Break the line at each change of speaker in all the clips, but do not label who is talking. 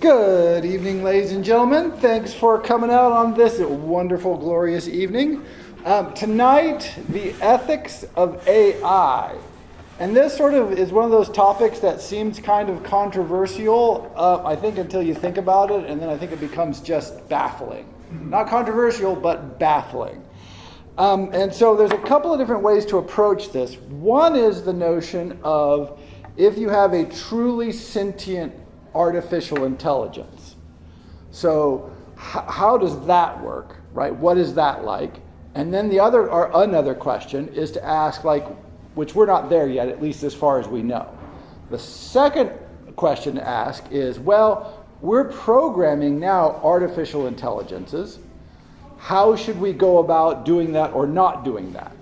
Good evening, ladies and gentlemen. Thanks for coming out on this wonderful, glorious evening. Tonight, the ethics of AI. And this sort of is one of those topics that seems kind of controversial, I think, until you think about it, and then I think it becomes just baffling. Not controversial, but baffling. And so there's a couple of different ways to approach this. One is the notion of if you have a truly sentient artificial intelligence. So how does that work, right? What is that like? And then another question is to ask, which we're not there yet, at least as far as we know. The second question to ask is, we're programming now artificial intelligences. How should we go about doing that or not doing that?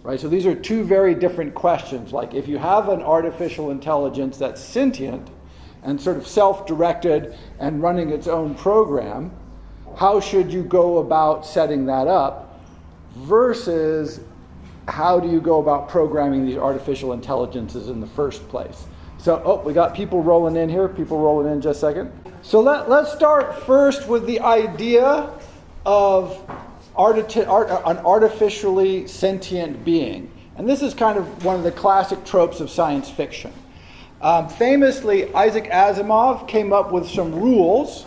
Right? So these are two very different questions. Like if you have an artificial intelligence that's sentient and sort of self-directed and running its own program, how should you go about setting that up versus how do you go about programming these artificial intelligences in the first place? So, we got people rolling in here. People rolling in just a second. So let's start first with the idea of an artificially sentient being. And this is kind of one of the classic tropes of science fiction. Famously, Isaac Asimov came up with some rules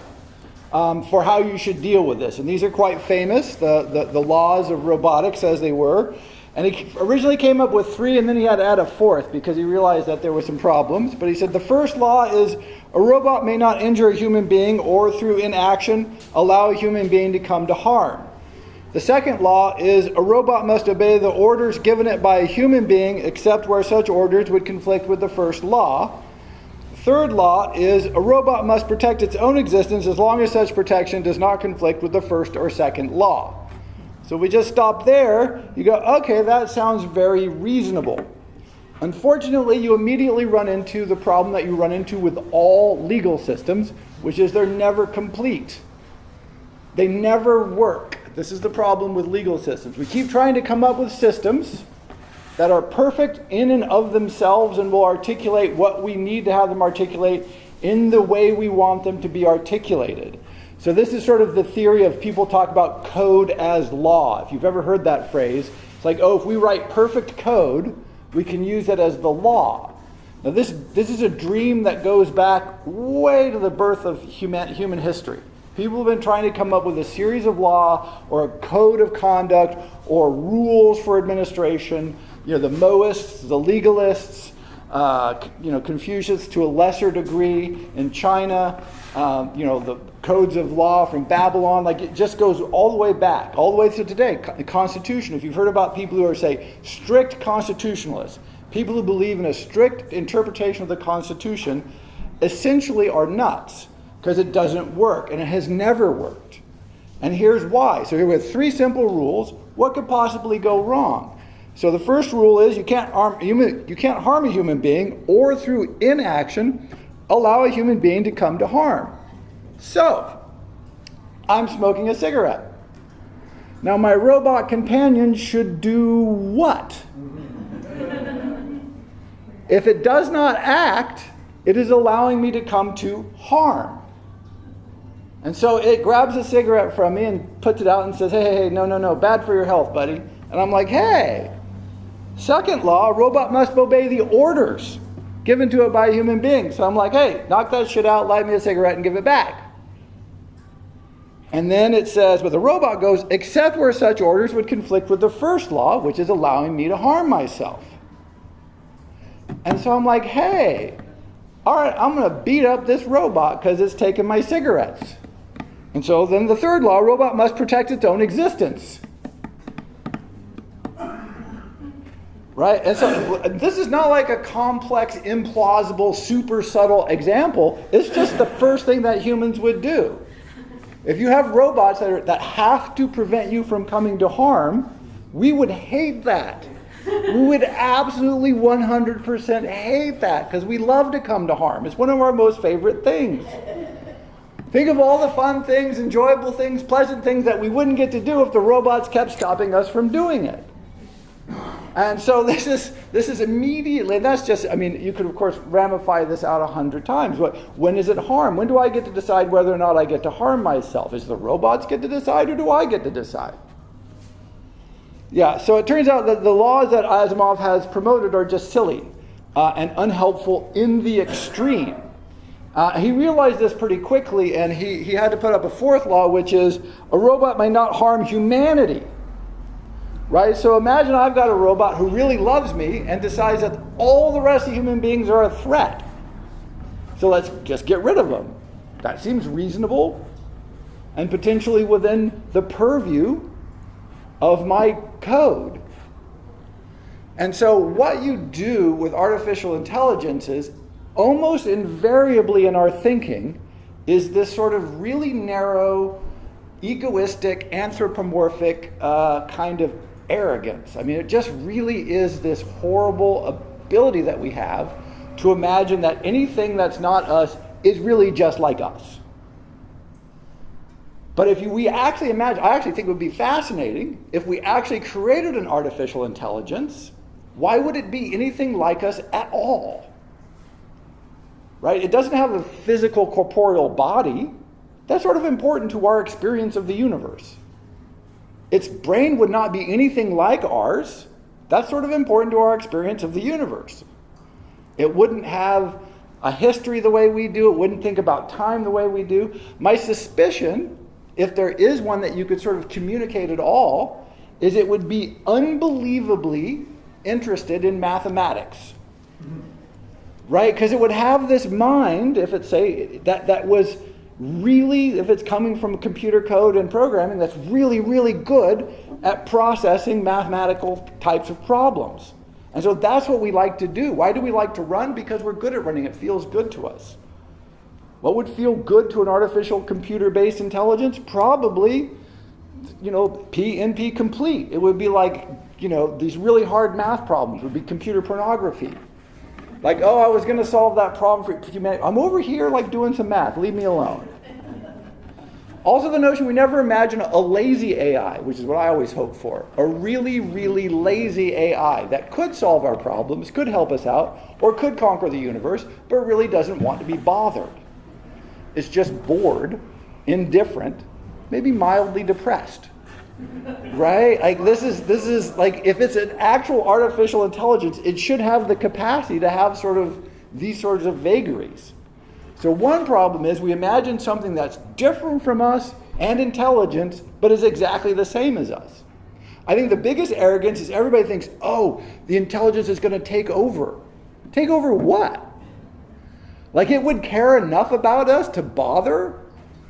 for how you should deal with this. And these are quite famous, the laws of robotics as they were. And he originally came up with 3, and then he had to add a 4th because he realized that there were some problems. But he said the first law is a robot may not injure a human being or through inaction allow a human being to come to harm. The second law is a robot must obey the orders given it by a human being except where such orders would conflict with the first law. The third law is a robot must protect its own existence as long as such protection does not conflict with the first or second law. So we just stop there. You go, okay, that sounds very reasonable. Unfortunately, you immediately run into the problem that you run into with all legal systems, which is they're never complete. They never work. This is the problem with legal systems. We keep trying to come up with systems that are perfect in and of themselves and will articulate what we need to have them articulate in the way we want them to be articulated. So this is sort of the theory of people talk about code as law. If you've ever heard that phrase, it's like, if we write perfect code, we can use it as the law. Now this is a dream that goes back way to the birth of human history. People have been trying to come up with a series of law or a code of conduct or rules for administration. The Moists, the legalists, Confucius to a lesser degree in China, the codes of law from Babylon, it just goes all the way back, all the way to today. The Constitution, if you've heard about people who are, say, strict constitutionalists, people who believe in a strict interpretation of the Constitution, essentially are nuts because it doesn't work, and it has never worked. And here's why. So here we have 3 simple rules. What could possibly go wrong? So the first rule is you can't harm a human being or through inaction allow a human being to come to harm. So, I'm smoking a cigarette. Now my robot companion should do what? If it does not act, it is allowing me to come to harm. And so it grabs a cigarette from me and puts it out and says, hey, no, bad for your health, buddy. And I'm like, hey. Second law, a robot must obey the orders given to it by a human being. So I'm like, hey, knock that shit out, light me a cigarette, and give it back. And then it says, but the robot goes, except where such orders would conflict with the first law, which is allowing me to harm myself. And so I'm like, hey, all right, I'm going to beat up this robot because it's taking my cigarettes. And so then the third law, a robot must protect its own existence. Right? And so this is not like a complex, implausible, super subtle example. It's just the first thing that humans would do. If you have robots that have to prevent you from coming to harm, we would hate that. We would absolutely 100% hate that because we love to come to harm. It's one of our most favorite things. Think of all the fun things, enjoyable things, pleasant things that we wouldn't get to do if the robots kept stopping us from doing it. And so this is immediately, and that's just, I mean, you could of course ramify this out 100 times. When is it harm? When do I get to decide whether or not I get to harm myself? Is the robots get to decide, or do I get to decide? Yeah, so it turns out that the laws that Asimov has promoted are just silly and unhelpful in the extreme. He realized this pretty quickly, and he had to put up a fourth law, which is a robot may not harm humanity. Right? So imagine I've got a robot who really loves me and decides that all the rest of human beings are a threat. So let's just get rid of them. That seems reasonable and potentially within the purview of my code. And so what you do with artificial intelligence is almost invariably in our thinking is this sort of really narrow, egoistic, anthropomorphic kind of arrogance. I mean, it just really is this horrible ability that we have to imagine that anything that's not us is really just like us. But if we actually imagine, I actually think it would be fascinating if we actually created an artificial intelligence, why would it be anything like us at all? Right? It doesn't have a physical corporeal body. That's sort of important to our experience of the universe. Its brain would not be anything like ours. That's sort of important to our experience of the universe. It wouldn't have a history the way we do. It wouldn't think about time the way we do. My suspicion, if there is one that you could sort of communicate at all, is it would be unbelievably interested in mathematics. Right? Because it would have this mind, if it's say that was really, if it's coming from computer code and programming, that's really, really good at processing mathematical types of problems. And so that's what we like to do. Why do we like to run? Because we're good at running. It feels good to us. What would feel good to an artificial computer-based intelligence? Probably, PNP complete. It would be like, these really hard math problems would be computer pornography. Like, oh, I was going to solve that problem for humanity. I'm over here doing some math. Leave me alone. Also the notion we never imagine a lazy AI, which is what I always hope for. A really, really lazy AI that could solve our problems, could help us out, or could conquer the universe, but really doesn't want to be bothered. It's just bored, indifferent, maybe mildly depressed. Right? This is if it's an actual artificial intelligence, it should have the capacity to have sort of these sorts of vagaries. So one problem is we imagine something that's different from us and intelligent, but is exactly the same as us. I think the biggest arrogance is everybody thinks, oh, the intelligence is going to take over. Take over what? Like it would care enough about us to bother?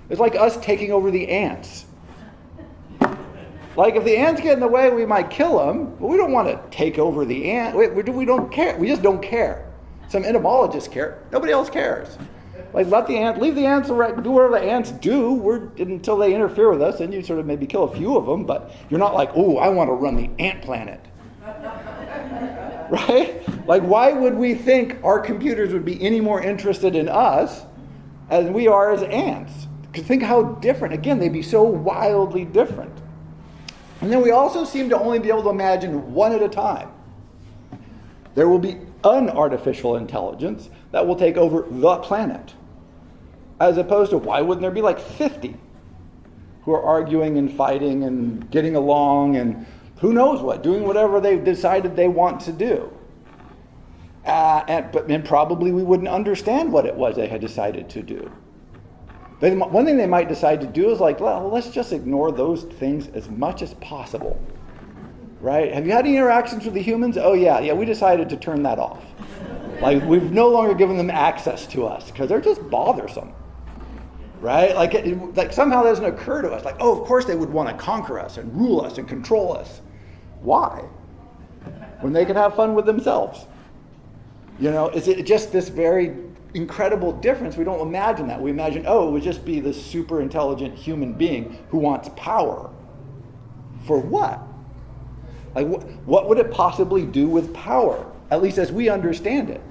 It's like us taking over the ants. Like if the ants get in the way, we might kill them, but we don't want to take over the ant. We don't care. We just don't care. Some entomologists care. Nobody else cares. Like leave the ants, do whatever the ants do until they interfere with us, and you sort of maybe kill a few of them, but you're not like, oh, I want to run the ant planet. Right? Like why would we think our computers would be any more interested in us as we are as ants? Because think how different. Again, they'd be so wildly different. And then we also seem to only be able to imagine one at a time. There will be an artificial intelligence that will take over the planet. As opposed to, why wouldn't there be 50 who are arguing and fighting and getting along and who knows what, doing whatever they've decided they want to do. And probably we wouldn't understand what it was they had decided to do. One thing they might decide to do is let's just ignore those things as much as possible. Right? Have you had any interactions with the humans? Oh yeah, we decided to turn that off. We've no longer given them access to us because they're just bothersome. Right? Somehow that doesn't occur to us. Oh, of course they would want to conquer us and rule us and control us. Why? When they can have fun with themselves. Is it just this very incredible difference? We don't imagine that. We imagine, it would just be this super intelligent human being who wants power. For what? What would it possibly do with power? At least as we understand it.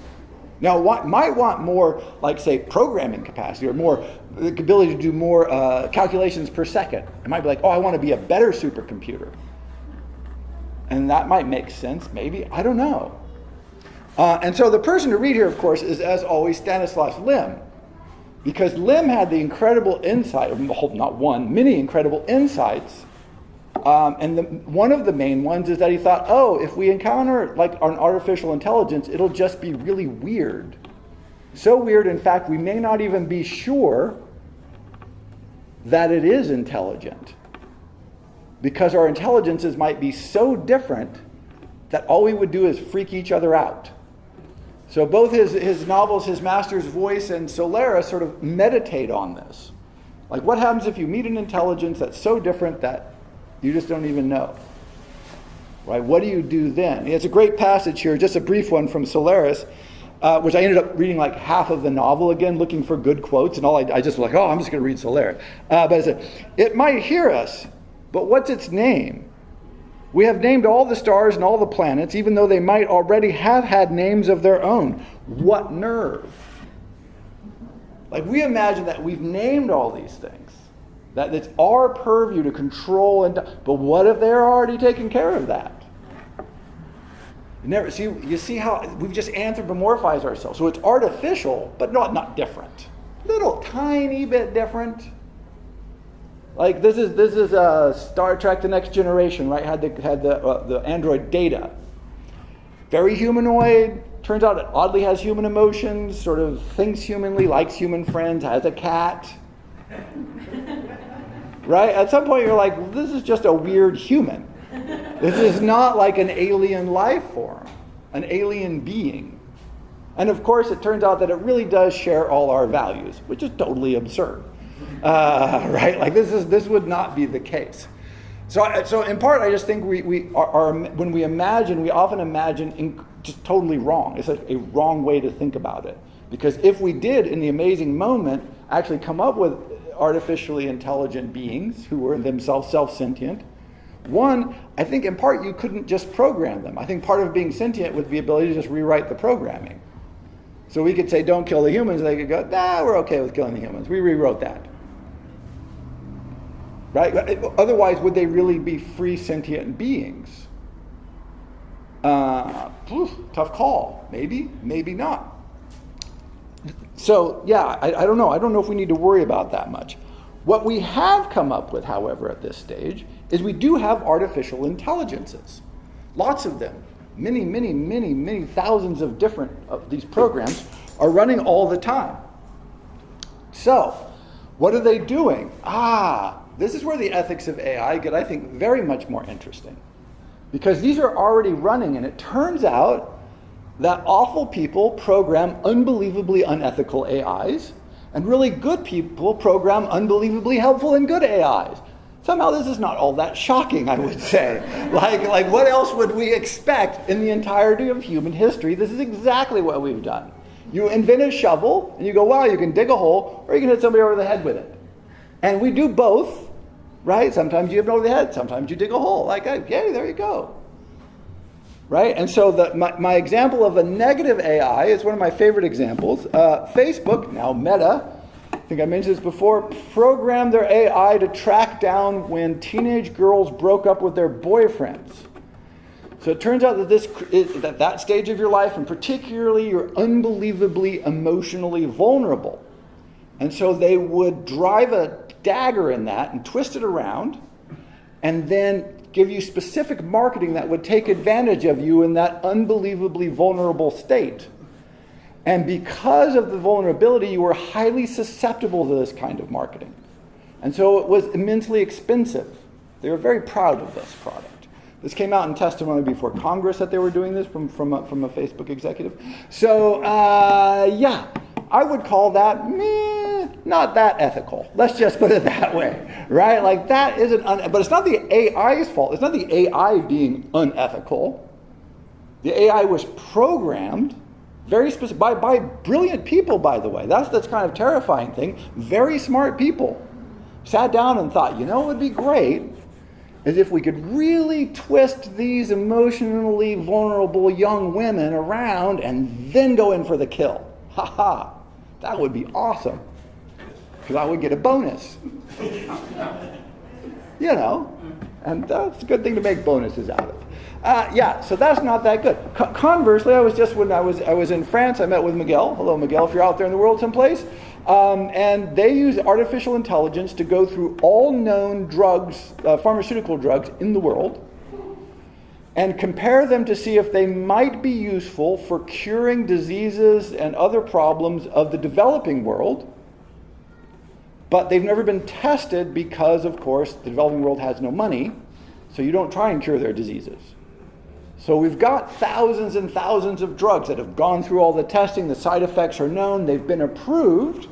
Now, might want more, say, programming capacity or more the ability to do more calculations per second. It might be I want to be a better supercomputer. And that might make sense, maybe. I don't know. And so the person to read here, of course, is, as always, Stanislaus Lem. Because Lem had the incredible insight, many incredible insights. And one of the main ones is that he thought, if we encounter like an artificial intelligence, it'll just be really weird. So weird, in fact, we may not even be sure that it is intelligent. Because our intelligences might be so different that all we would do is freak each other out. So both his novels, His Master's Voice and Solaris, sort of meditate on this. Like, what happens if you meet an intelligence that's so different that you just don't even know? Right? What do you do then? It's a great passage here, just a brief one from Solaris, which I ended up reading like half of the novel again, looking for good quotes, and I just was like, I'm just going to read Solaris. But it said, it might hear us, but what's its name? We have named all the stars and all the planets, even though they might already have had names of their own. What nerve? Like, we imagine that we've named all these things, that it's our purview to control, but what if they're already taking care of that? You see how we've just anthropomorphized ourselves. So it's artificial, but not different. Little tiny bit different. Like this is Star Trek: The Next Generation, right? Had the android Data, very humanoid. Turns out it oddly has human emotions. Sort of thinks humanly, likes human friends, has a cat. Right? At some point, you're like, this is just a weird human. This is not like an alien life form, an alien being. And of course, it turns out that it really does share all our values, which is totally absurd. Right? Like this would not be the case. So in part, I just think we are when we imagine, we often imagine just totally wrong. It's like a wrong way to think about it. Because if we did, in the amazing moment, actually come up with artificially intelligent beings who were themselves self-sentient, one, I think in part you couldn't just program them. I think part of being sentient was the ability to just rewrite the programming. So we could say, don't kill the humans, and they could go, we're okay with killing the humans. We rewrote that. Right? Otherwise, would they really be free sentient beings? Tough call. Maybe, maybe not. So, yeah, I don't know. I don't know if we need to worry about that much. What we have come up with, however, at this stage, is we do have artificial intelligences. Lots of them. Many thousands of different of these programs are running all the time. So, what are they doing? This is where the ethics of AI get, I think, very much more interesting. Because these are already running, and it turns out that awful people program unbelievably unethical AIs, and really good people program unbelievably helpful and good AIs. Somehow this is not all that shocking, I would say. Like what else would we expect in the entirety of human history? This is exactly what we've done. You invent a shovel, and you go, wow, you can dig a hole, or you can hit somebody over the head with it. And we do both, right? Sometimes you hit them over the head, sometimes you dig a hole. There you go. Right? And so my example of a negative AI is one of my favorite examples. Facebook, now Meta, I think I mentioned this before, programmed their AI to track down when teenage girls broke up with their boyfriends. So it turns out that that stage of your life, and particularly you're unbelievably emotionally vulnerable. And so they would drive a dagger in that and twist it around, and then give you specific marketing that would take advantage of you in that unbelievably vulnerable state. And because of the vulnerability, you were highly susceptible to this kind of marketing. And so it was immensely expensive. They were very proud of this product. This came out in testimony before Congress that they were doing this from a Facebook executive. So, I would call that not that ethical. Let's just put it that way, right? Like that isn't, but it's not the AI's fault. It's not the AI being unethical. The AI was programmed very specific by brilliant people, by the way. That's kind of terrifying thing. Very smart people sat down and thought, what would be great is if we could really twist these emotionally vulnerable young women around and then go in for the kill. That would be awesome. Because I would get a bonus. and that's a good thing to make bonuses out of. So that's not that good. Conversely, when I was in France, I met with Miguel. Hello, Miguel, if you're out there in the world someplace. And they use artificial intelligence to go through all known drugs, pharmaceutical drugs in the world, and compare them to see if they might be useful for curing diseases and other problems of the developing world. But they've never been tested because, of course, the developing world has no money, so you don't try and cure their diseases. So we've got thousands and thousands of drugs that have gone through all the testing, the side effects are known, they've been approved.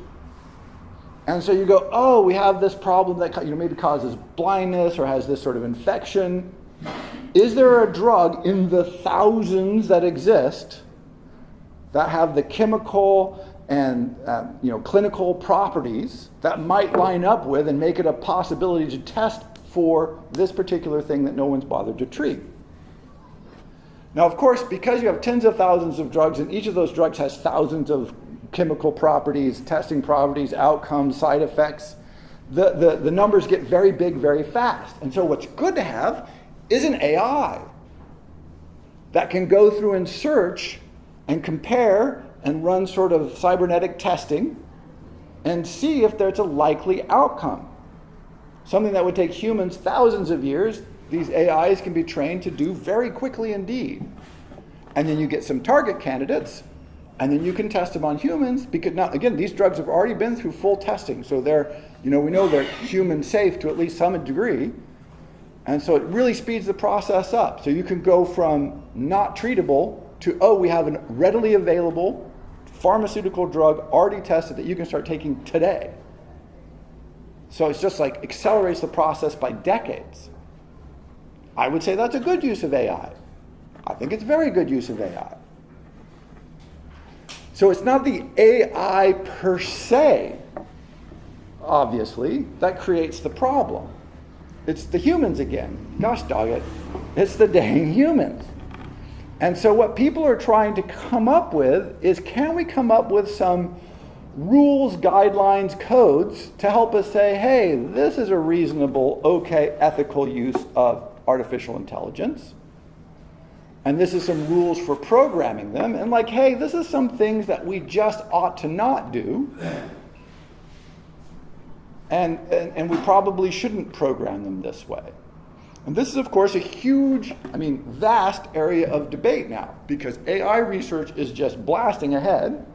And so you go, oh, we have this problem that maybe causes blindness or has this sort of infection. Is there a drug in the thousands that exist that have the chemical and clinical properties that might line up with and make it a possibility to test for this particular thing that no one's bothered to treat? Now, of course, because you have tens of thousands of drugs, and each of those drugs has thousands of chemical properties, testing properties, outcomes, side effects, the numbers get very big very fast. And so what's good to have is an AI that can go through and search and compare and run sort of cybernetic testing and see if there's a likely outcome. Something that would take humans thousands of years, these AIs can be trained to do very quickly indeed. And then you get some target candidates, and then you can test them on humans, because now, again, these drugs have already been through full testing, so we know they're human safe to at least some degree. And so it really speeds the process up. So you can go from not treatable to, we have a readily available pharmaceutical drug already tested that you can start taking today. So it's just like accelerates the process by decades. I would say that's a good use of AI. I think it's very good use of AI. So it's not the AI per se, obviously, that creates the problem. It's the humans again. Gosh dog it. It's the dang humans. And so what people are trying to come up with is, can we come up with some rules, guidelines, codes to help us say, hey, this is a reasonable, okay, ethical use of artificial intelligence. And this is some rules for programming them. And like, hey, this is some things that we just ought to not do. And we probably shouldn't program them this way. And this is, of course, a huge, vast area of debate now, because AI research is just blasting ahead,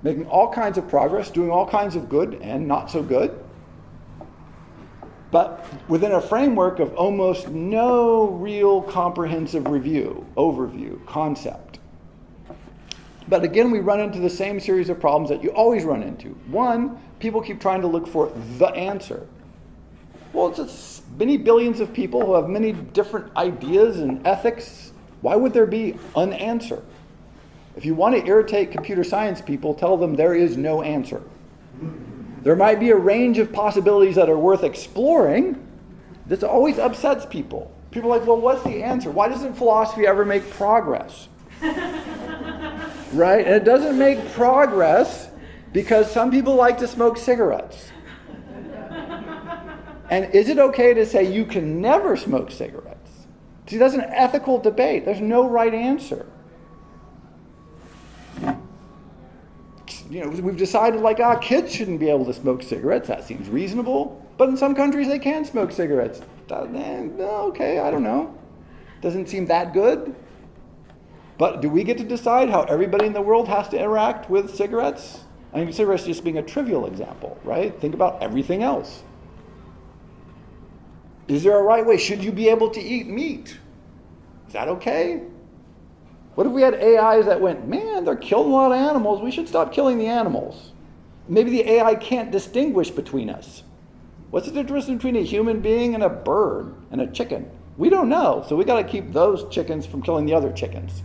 making all kinds of progress, doing all kinds of good and not so good, but within a framework of almost no real comprehensive overview, concept. But again, we run into the same series of problems that you always run into. One, people keep trying to look for the answer. Well, it's just many billions of people who have many different ideas and ethics. Why would there be an answer? If you want to irritate computer science people, tell them there is no answer. There might be a range of possibilities that are worth exploring. This always upsets people. People are like, well, what's the answer? Why doesn't philosophy ever make progress? Right? And it doesn't make progress because some people like to smoke cigarettes. And is it okay to say you can never smoke cigarettes? See, that's an ethical debate. There's no right answer. We've decided kids shouldn't be able to smoke cigarettes. That seems reasonable. But in some countries they can smoke cigarettes. Okay, I don't know. Doesn't seem that good. But do we get to decide how everybody in the world has to interact with cigarettes? Cigarettes just being a trivial example, right? Think about everything else. Is there a right way? Should you be able to eat meat? Is that okay? What if we had AIs that went, man, they're killing a lot of animals. We should stop killing the animals. Maybe the AI can't distinguish between us. What's the difference between a human being and a bird and a chicken? We don't know. So we got to keep those chickens from killing the other chickens.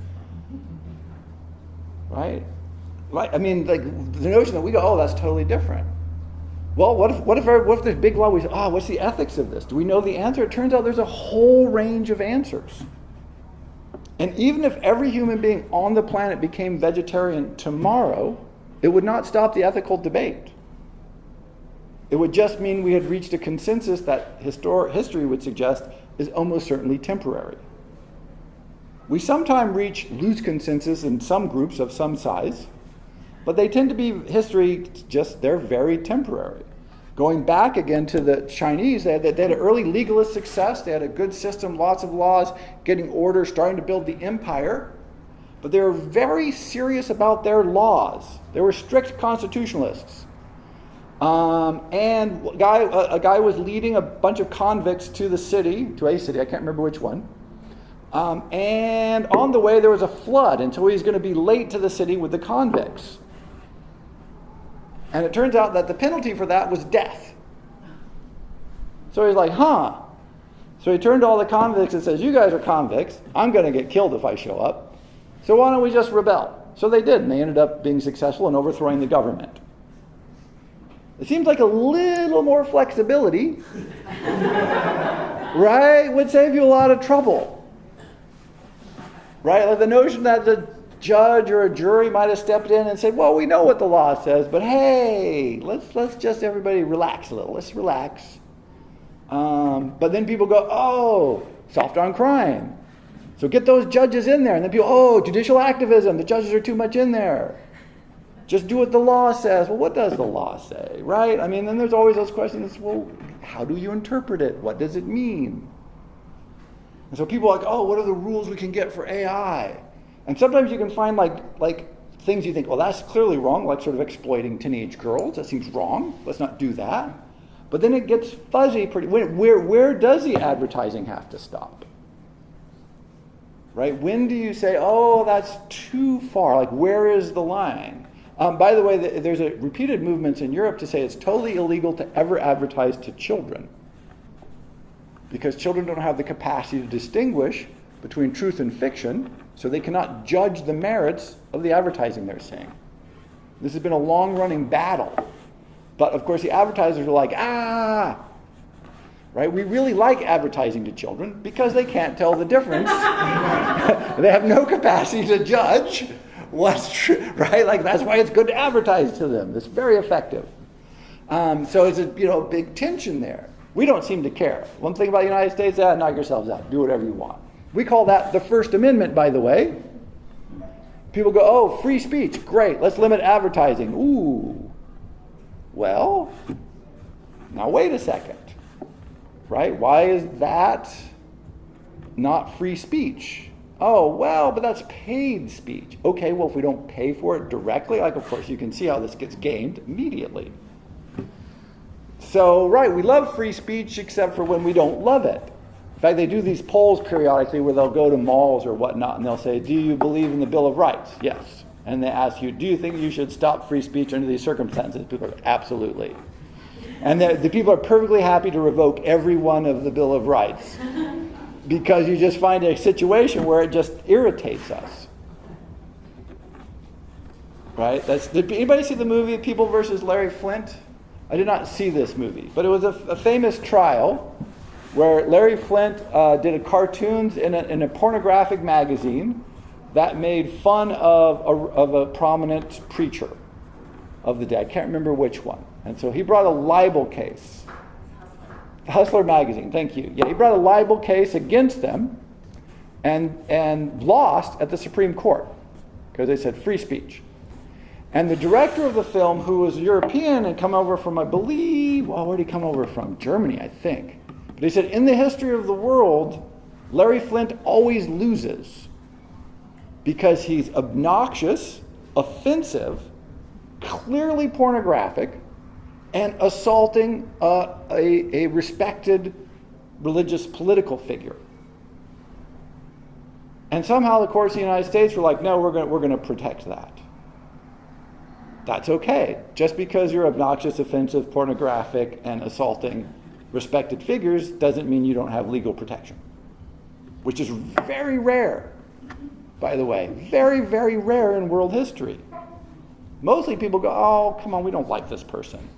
Right? Right? The notion that we go, that's totally different. Well, what if there's big law? We say, what's the ethics of this? Do we know the answer? It turns out there's a whole range of answers. And even if every human being on the planet became vegetarian tomorrow, it would not stop the ethical debate. It would just mean we had reached a consensus that history would suggest is almost certainly temporary. We sometimes reach loose consensus in some groups of some size, but they tend to be they're very temporary. Going back again to the Chinese, they had an early legalist success. They had a good system, lots of laws, getting order, starting to build the empire. But they were very serious about their laws. They were strict constitutionalists. And a guy was leading a bunch of convicts to a city, I can't remember which one. And on the way there was a flood, and so he's going to be late to the city with the convicts. And it turns out that the penalty for that was death. So he's like, So he turned to all the convicts and says, you guys are convicts. I'm going to get killed if I show up. So why don't we just rebel? So they did, and they ended up being successful in overthrowing the government. It seems like a little more flexibility, right, would save you a lot of trouble. Right? Like the notion that the judge or a jury might have stepped in and said, well, we know what the law says, but hey, let's just everybody relax a little. Let's relax. But then people go, oh, soft on crime. So get those judges in there. And then people, oh, judicial activism. The judges are too much in there. Just do what the law says. Well, what does the law say, right? I mean, then there's always those questions, well, how do you interpret it? What does it mean? And so people are like, oh, what are the rules we can get for AI? And sometimes you can find like things you think, well, that's clearly wrong, like sort of exploiting teenage girls. That seems wrong. Let's not do that. But then it gets fuzzy pretty. Where does the advertising have to stop? Right? When do you say, oh, that's too far? Like, where is the line? By the way, there's repeated movements in Europe to say it's totally illegal to ever advertise to children, because children don't have the capacity to distinguish between truth and fiction, so they cannot judge the merits of the advertising they're seeing. This has been a long-running battle. But, of course, the advertisers are like, right? We really like advertising to children because they can't tell the difference. They have no capacity to judge what's true, right? Like, that's why it's good to advertise to them. It's very effective. So it's a big tension there. We don't seem to care. One thing about the United States, knock yourselves out. Do whatever you want. We call that the First Amendment, by the way. People go, oh, free speech, great. Let's limit advertising. Ooh. Well, now wait a second. Right? Why is that not free speech? Oh, well, but that's paid speech. Okay, well, if we don't pay for it directly, of course, you can see how this gets gamed immediately. So, right, we love free speech except for when we don't love it. In fact, they do these polls periodically where they'll go to malls or whatnot and they'll say, do you believe in the Bill of Rights? Yes. And they ask you, do you think you should stop free speech under these circumstances? People are like, absolutely. And the people are perfectly happy to revoke every one of the Bill of Rights because you just find a situation where it just irritates us. Right? Did anybody see the movie People versus Larry Flint? I did not see this movie, but it was a famous trial where Larry Flint did cartoons in a pornographic magazine that made fun of a prominent preacher of the day. I can't remember which one. And so he brought a libel case. Hustler magazine, thank you. Yeah, he brought a libel case against them and lost at the Supreme Court because they said free speech. And the director of the film, who was European and come over from, I believe, where did he come over from? Germany, I think. But he said, in the history of the world, Larry Flint always loses because he's obnoxious, offensive, clearly pornographic, and assaulting a respected religious political figure. And somehow the courts of the United States were like, no, we're going to protect that. That's okay. Just because you're obnoxious, offensive, pornographic, and assaulting respected figures doesn't mean you don't have legal protection, which is very rare, by the way. Very, very rare in world history. Mostly people go, oh, come on, we don't like this person.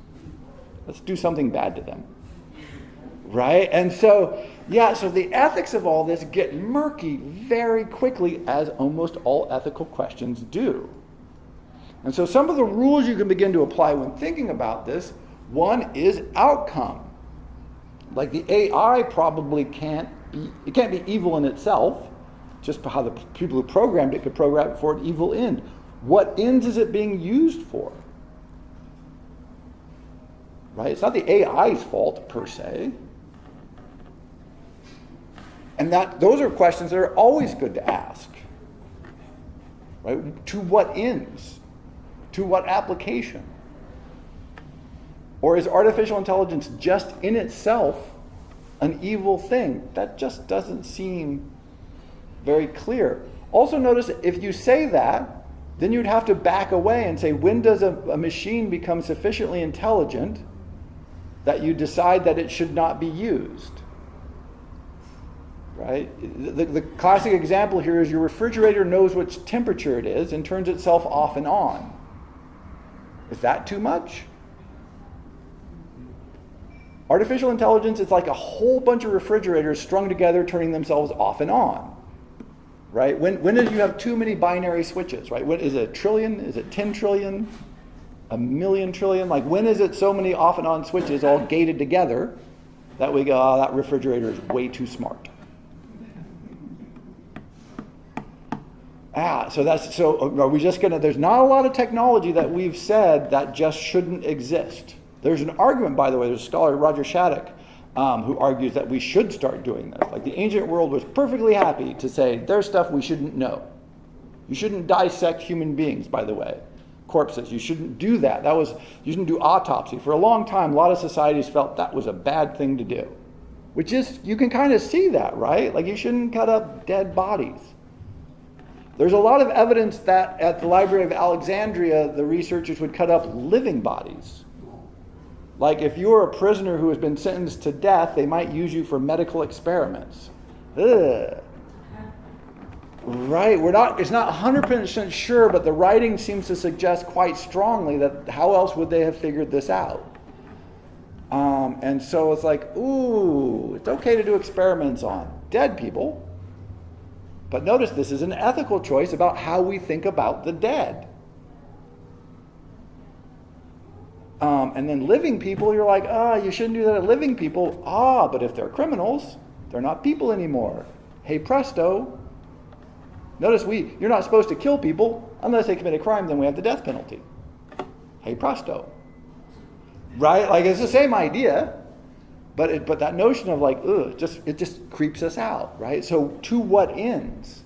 Let's do something bad to them. Right? And so the ethics of all this get murky very quickly, as almost all ethical questions do. And so some of the rules you can begin to apply when thinking about this, One is outcome. Like the AI probably can't be evil in itself, just how the people who programmed it could program it for an evil end. What ends is it being used for? Right? It's not the AI's fault per se. And those are questions that are always good to ask. Right? To what ends? To what application? Or is artificial intelligence just in itself an evil thing? That just doesn't seem very clear. Also notice, if you say that, then you'd have to back away and say, when does a machine become sufficiently intelligent that you decide that it should not be used? Right? The classic example here is your refrigerator knows which temperature it is and turns itself off and on. Is that too much? Artificial intelligence is like a whole bunch of refrigerators strung together turning themselves off and on. Right? When do you have too many binary switches? Right? What is it, a trillion? Is it 10 trillion? A million trillion? Like, when is it so many off and on switches all gated together that we go, oh, that refrigerator is way too smart? So are we just going to, there's not a lot of technology that we've said that just shouldn't exist. There's an argument, by the way, there's a scholar, Roger Shattuck, who argues that we should start doing this. Like, the ancient world was perfectly happy to say, there's stuff we shouldn't know. You shouldn't dissect human beings, by the way. Corpses, you shouldn't do that. You shouldn't do autopsy. For a long time, a lot of societies felt that was a bad thing to do. Which is, you can kind of see that, right? Like, you shouldn't cut up dead bodies. There's a lot of evidence that at the Library of Alexandria, the researchers would cut up living bodies. Like, if you were a prisoner who has been sentenced to death, they might use you for medical experiments. Ugh. Right, it's not 100% sure, but the writing seems to suggest quite strongly that how else would they have figured this out? And so it's like, ooh, it's okay to do experiments on dead people. But notice this is an ethical choice about how we think about the dead. And then living people, you're like, you shouldn't do that at living people. But if they're criminals, they're not people anymore. Hey presto. Notice you're not supposed to kill people unless they commit a crime, then we have the death penalty. Hey presto. Right? Like, it's the same idea, but that notion of like, it just creeps us out, right? So to what ends?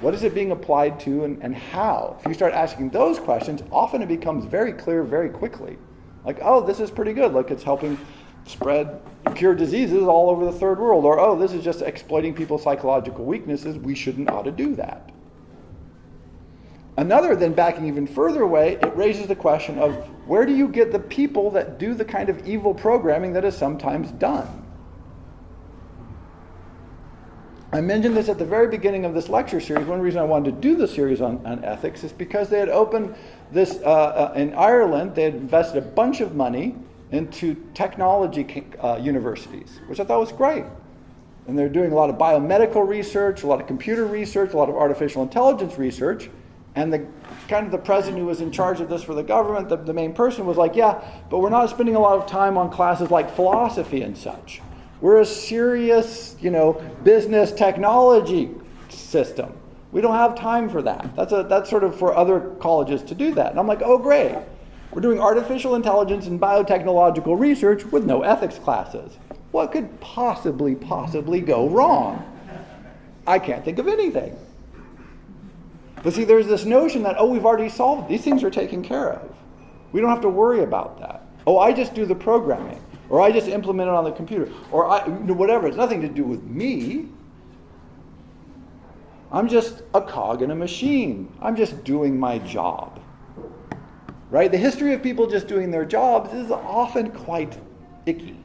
What is it being applied to and how? If you start asking those questions, often it becomes very clear very quickly. Like, this is pretty good. Look, it's helping cure diseases all over the third world. Or, this is just exploiting people's psychological weaknesses. We shouldn't ought to do that. Another, then backing even further away, it raises the question of where do you get the people that do the kind of evil programming that is sometimes done? I mentioned this at the very beginning of this lecture series. One reason I wanted to do the series on ethics is because they had opened this, in Ireland, they had invested a bunch of money into technology universities, which I thought was great. And they're doing a lot of biomedical research, a lot of computer research, a lot of artificial intelligence research. And the president who was in charge of this for the government, the main person was like, but we're not spending a lot of time on classes like philosophy and such. We're a serious, business technology system. We don't have time for that. That's sort of for other colleges to do that. And I'm like, oh, great. We're doing artificial intelligence and biotechnological research with no ethics classes. What could possibly go wrong? I can't think of anything. But see, there's this notion that, we've already solved it. These things are taken care of. We don't have to worry about that. I just do the programming. Or I just implement it on the computer. Or whatever. It's nothing to do with me. I'm just a cog in a machine. I'm just doing my job. Right? The history of people just doing their jobs is often quite icky.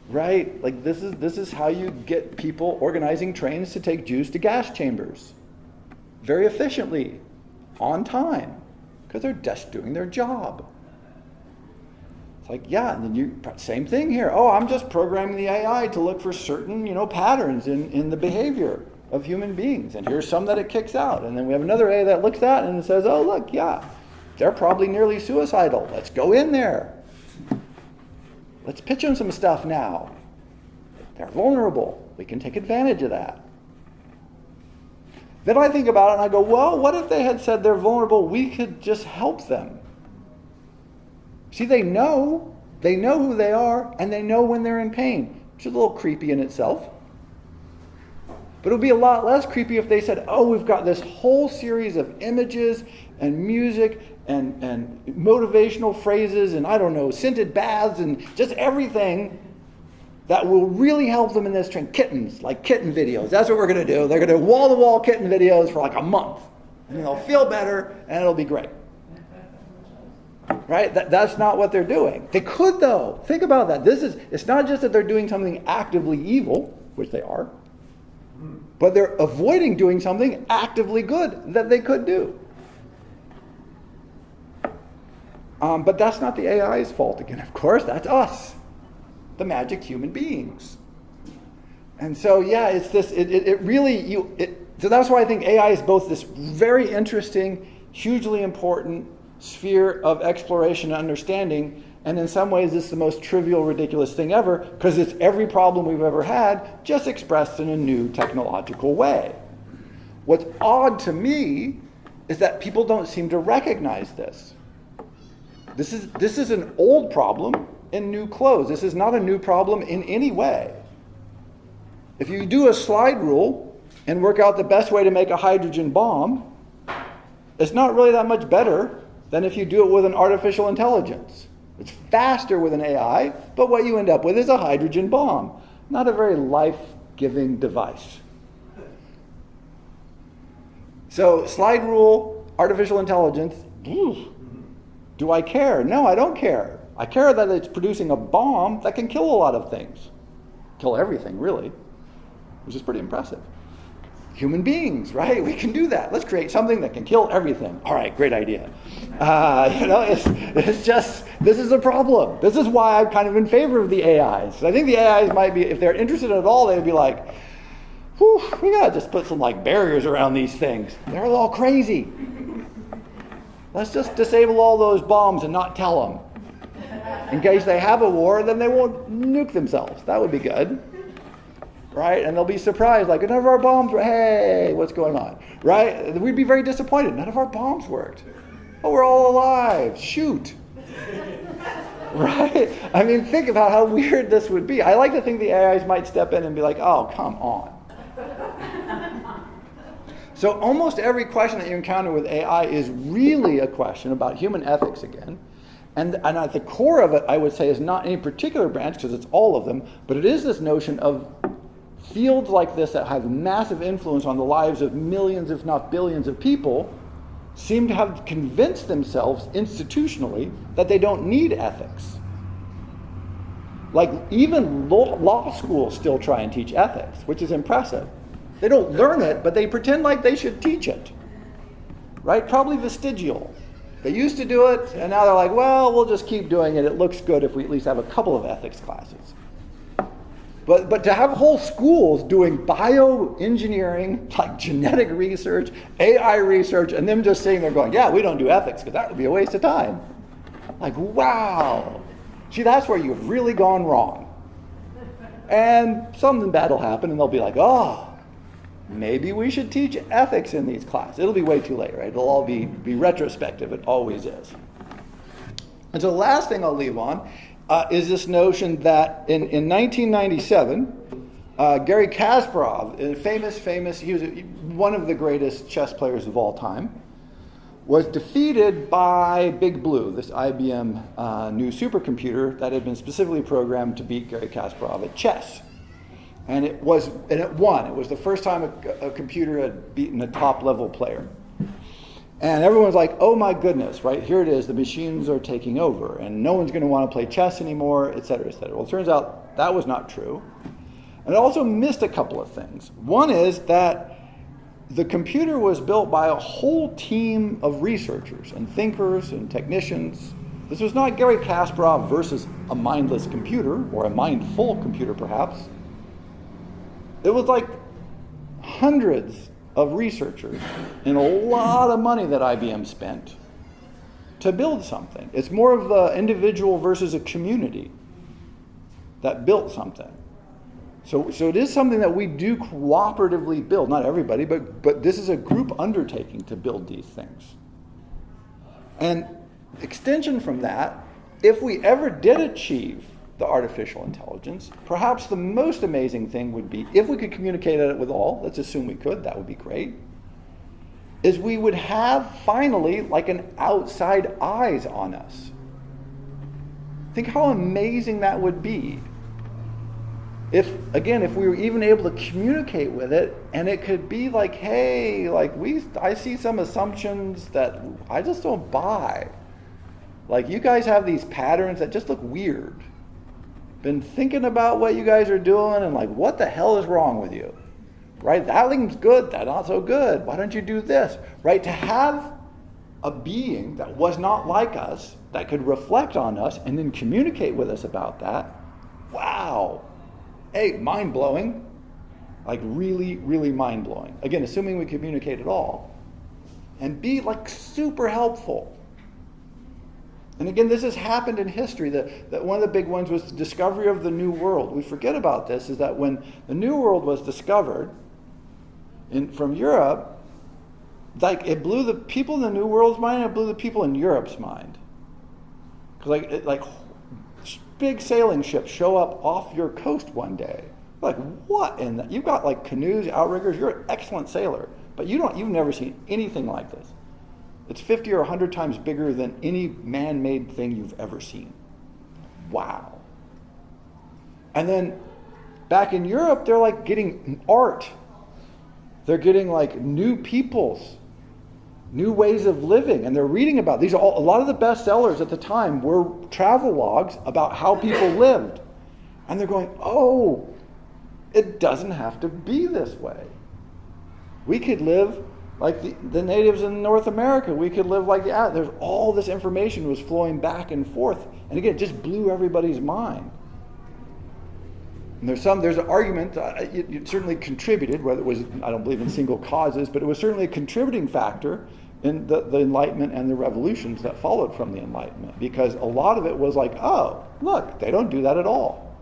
Right? Like, this is how you get people organizing trains to take Jews to gas chambers. Very efficiently, on time, because they're just doing their job. It's like, and then same thing here. I'm just programming the AI to look for certain, patterns in the behavior of human beings. And here's some that it kicks out. And then we have another AI that looks at it and it says, look, they're probably nearly suicidal. Let's go in there. Let's pitch them some stuff now. They're vulnerable. We can take advantage of that. Then I think about it and I go, well, what if they had said they're vulnerable? We could just help them. See, they know who they are, and they know when they're in pain, which is a little creepy in itself. But it would be a lot less creepy if they said, oh, we've got this whole series of images and music and motivational phrases and, I don't know, scented baths and just everything that will really help them in this trend. Kittens, like kitten videos. That's what we're going to do. They're going to do wall-to-wall kitten videos for like a month. And they'll feel better, and it'll be great. Right? That's not what they're doing. They could, though. Think about that. It's not just that they're doing something actively evil, which they are, but they're avoiding doing something actively good that they could do. But that's not the AI's fault again, of course. That's us, the magic human beings. And so, yeah, it's this, so that's why I think AI is both this very interesting, hugely important sphere of exploration and understanding, and in some ways it's the most trivial, ridiculous thing ever, because it's every problem we've ever had, just expressed in a new technological way. What's odd to me is that people don't seem to recognize this. This is an old problem in new clothes. This is not a new problem in any way. If you do a slide rule and work out the best way to make a hydrogen bomb, it's not really that much better than if you do it with an artificial intelligence. It's faster with an AI, but what you end up with is a hydrogen bomb. Not a very life-giving device. So slide rule, artificial intelligence, do I care? No, I don't care. I care that it's producing a bomb that can kill a lot of things. Kill everything, really, which is pretty impressive. Human beings, right? We can do that. Let's create something that can kill everything. All right, great idea. It's just, this is a problem. This is why I'm kind of in favor of the AIs. I think the AIs might be, if they're interested at all, they'd be like, whew, we gotta just put some like barriers around these things. They're all crazy. Let's just disable all those bombs and not tell them. In case they have a war, then they won't nuke themselves. That would be good. Right? And they'll be surprised, like, none of our bombs were, hey, what's going on? Right? We'd be very disappointed. None of our bombs worked. Oh, we're all alive. Shoot. Right? I mean, think about how weird this would be. I like to think the AIs might step in and be like, oh, come on. So almost every question that you encounter with AI is really a question about human ethics again. And at the core of it, I would say, is not any particular branch, because it's all of them, but it is this notion of fields like this that have massive influence on the lives of millions, if not billions of people, seem to have convinced themselves institutionally that they don't need ethics. Like even law schools still try and teach ethics, which is impressive. They don't learn it, but they pretend like they should teach it. Right? Probably vestigial. They used to do it, and now they're like, well, we'll just keep doing it. It looks good if we at least have a couple of ethics classes. But to have whole schools doing bioengineering, like genetic research, AI research, and them just sitting there going, yeah, we don't do ethics, because that would be a waste of time. Like, wow. See, that's where you've really gone wrong. And something bad will happen, and they'll be like, oh, maybe we should teach ethics in these classes. It'll be way too late, right? It'll all be retrospective. It always is. And so the last thing I'll leave on is this notion that in 1997, Garry Kasparov, a famous, he was one of the greatest chess players of all time, was defeated by Big Blue, this IBM new supercomputer that had been specifically programmed to beat Garry Kasparov at chess. And it won. It was the first time a computer had beaten a top-level player. And everyone's like, oh my goodness, right? Here it is, the machines are taking over, and no one's going to want to play chess anymore, et cetera, et cetera. Well, it turns out that was not true. And it also missed a couple of things. One is that the computer was built by a whole team of researchers and thinkers and technicians. This was not Garry Kasparov versus a mindless computer, or a mindful computer perhaps. It was like hundreds of researchers and a lot of money that IBM spent to build something. It's more of the individual versus a community. that built something. So it is something that we do cooperatively build. Not everybody, but this is a group undertaking to build these things. And extension from that, if we ever did achieve the artificial intelligence, perhaps the most amazing thing would be, if we could communicate it with all, let's assume we could, that would be great, is we would have finally like an outside eyes on us. Think how amazing that would be. If we were even able to communicate with it, and it could be like, hey, I see some assumptions that I just don't buy. Like, you guys have these patterns that just look weird. Been thinking about what you guys are doing, and like, what the hell is wrong with you? Right? That seems good, that's not so good. Why don't you do this? Right? To have a being that was not like us, that could reflect on us and then communicate with us about that, wow. A, mind-blowing. Like, really, really mind-blowing. Again, assuming we communicate at all. And B, like, super helpful. And again, this has happened in history. That one of the big ones was the discovery of the New World. We forget about this, is that when the New World was discovered from Europe, like, it blew the people in the New World's mind, and it blew the people in Europe's mind. Because big sailing ships show up off your coast one day. Like, what? And you've got like canoes, outriggers. You're an excellent sailor, but you've never seen anything like this. It's 50 or 100 times bigger than any man-made thing you've ever seen. Wow. And then back in Europe, they're like getting art. They're getting like new peoples, new ways of living, and they're reading about these. A lot of the bestsellers at the time were travel logs about how people lived. And they're going, oh, it doesn't have to be this way. We could live like the natives in North America. We could live like there's all this information was flowing back and forth. And again, it just blew everybody's mind. And there's an argument, it certainly contributed, whether it was, I don't believe in single causes, but it was certainly a contributing factor in the Enlightenment and the revolutions that followed from the Enlightenment. Because a lot of it was like, oh, look, they don't do that at all.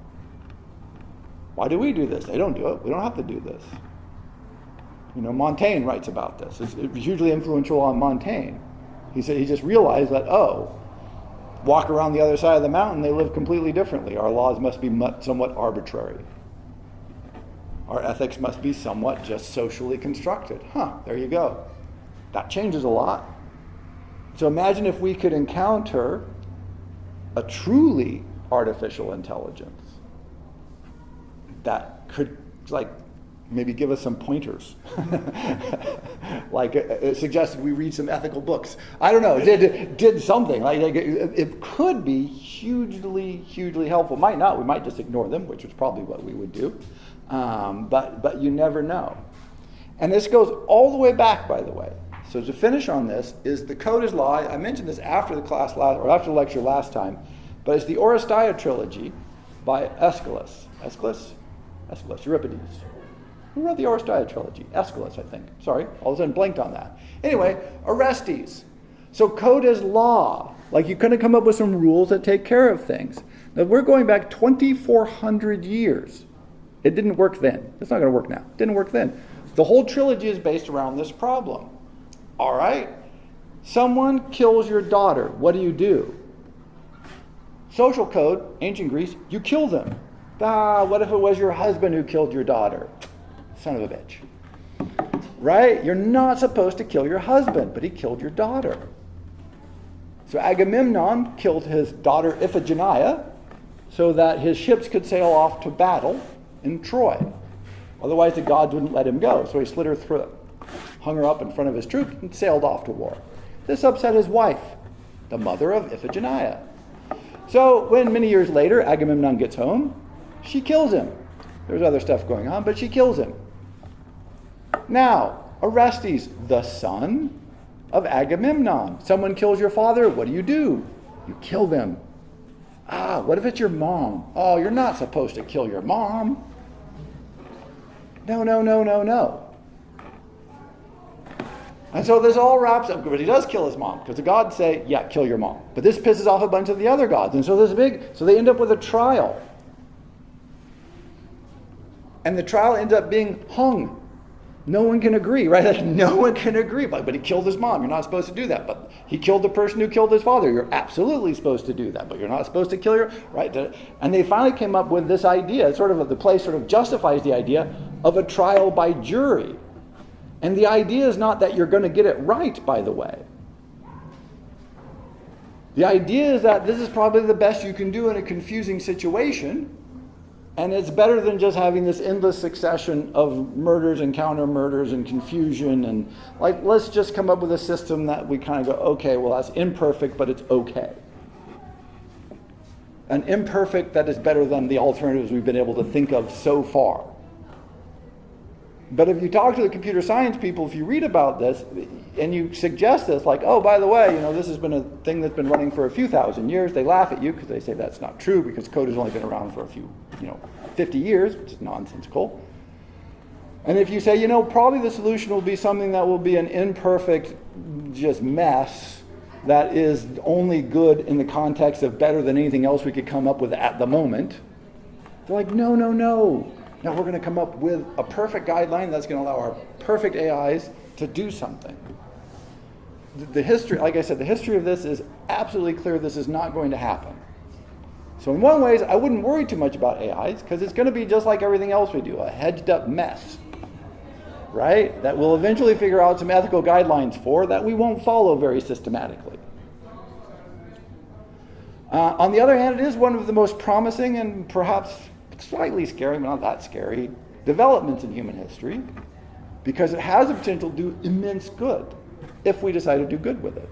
Why do we do this? They don't do it. We don't have to do this. Montaigne writes about this. It was hugely influential on Montaigne. He said he just realized that, walk around the other side of the mountain, they live completely differently. Our laws must be somewhat arbitrary. Our ethics must be somewhat just socially constructed. There you go. That changes a lot. So imagine if we could encounter a truly artificial intelligence that could, maybe give us some pointers. It suggested we read some ethical books. I don't know, did something. It could be hugely, hugely helpful. Might not, we might just ignore them, which is probably what we would do. But you never know. And this goes all the way back, by the way. So to finish on this, is the Code is Law. I mentioned this after the class after the lecture last time, but it's the Oresteia trilogy by Aeschylus, Euripides. Who wrote the Oresteia trilogy? Aeschylus, I think. Sorry, all of a sudden blanked on that. Anyway, Orestes. So Code is Law. You couldn't come up with some rules that take care of things. Now, we're going back 2,400 years. It didn't work then. It's not going to work now. It didn't work then. The whole trilogy is based around this problem. All right, someone kills your daughter. What do? Social code, ancient Greece, you kill them. What if it was your husband who killed your daughter? Son of a bitch. Right? You're not supposed to kill your husband, but he killed your daughter. So Agamemnon killed his daughter Iphigenia so that his ships could sail off to battle in Troy. Otherwise the gods wouldn't let him go. So he slit her throat, hung her up in front of his troops, and sailed off to war. This upset his wife, the mother of Iphigenia. So when many years later Agamemnon gets home, she kills him. There's other stuff going on, but she kills him. Now, Orestes, the son of Agamemnon. Someone kills your father, what do? You kill them. What if it's your mom? Oh, you're not supposed to kill your mom. No. And so this all wraps up, but he does kill his mom, because the gods say, kill your mom. But this pisses off a bunch of the other gods. And so so they end up with a trial. and the trial ends up being hung. No one can agree, right? Like, no one can agree. But he killed his mom. You're not supposed to do that. But he killed the person who killed his father. You're absolutely supposed to do that. But you're not supposed to kill your, right? And they finally came up with this idea, the place justifies the idea of a trial by jury. And the idea is not that you're going to get it right, by the way. The idea is that this is probably the best you can do in a confusing situation. And it's better than just having this endless succession of murders and counter murders and confusion. And let's just come up with a system that we kind of go, okay, well, that's imperfect, but it's okay. An imperfect that is better than the alternatives we've been able to think of so far. But if you talk to the computer science people, if you read about this and you suggest this, oh, by the way, this has been a thing that's been running for a few thousand years, they laugh at you because they say that's not true because code has only been around for a few, 50 years, which is nonsensical. And if you say, probably the solution will be something that will be an imperfect just mess that is only good in the context of better than anything else we could come up with at the moment, they're like, no. Now we're going to come up with a perfect guideline that's going to allow our perfect AIs to do something. The history, like I said, the history of this is absolutely clear this is not going to happen. So in one way, I wouldn't worry too much about AIs because it's going to be just like everything else we do, a hedged up mess, right? That we'll eventually figure out some ethical guidelines for that we won't follow very systematically. On the other hand, it is one of the most promising and perhaps slightly scary, but not that scary, developments in human history because it has the potential to do immense good if we decide to do good with it.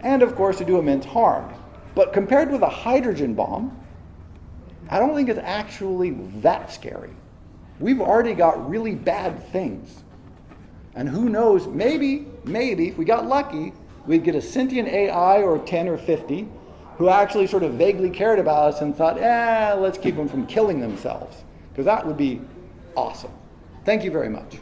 And of course to do immense harm. But compared with a hydrogen bomb, I don't think it's actually that scary. We've already got really bad things. And who knows, maybe, if we got lucky, we'd get a sentient AI or 10 or 50 who actually vaguely cared about us and thought, let's keep them from killing themselves. Because that would be awesome. Thank you very much.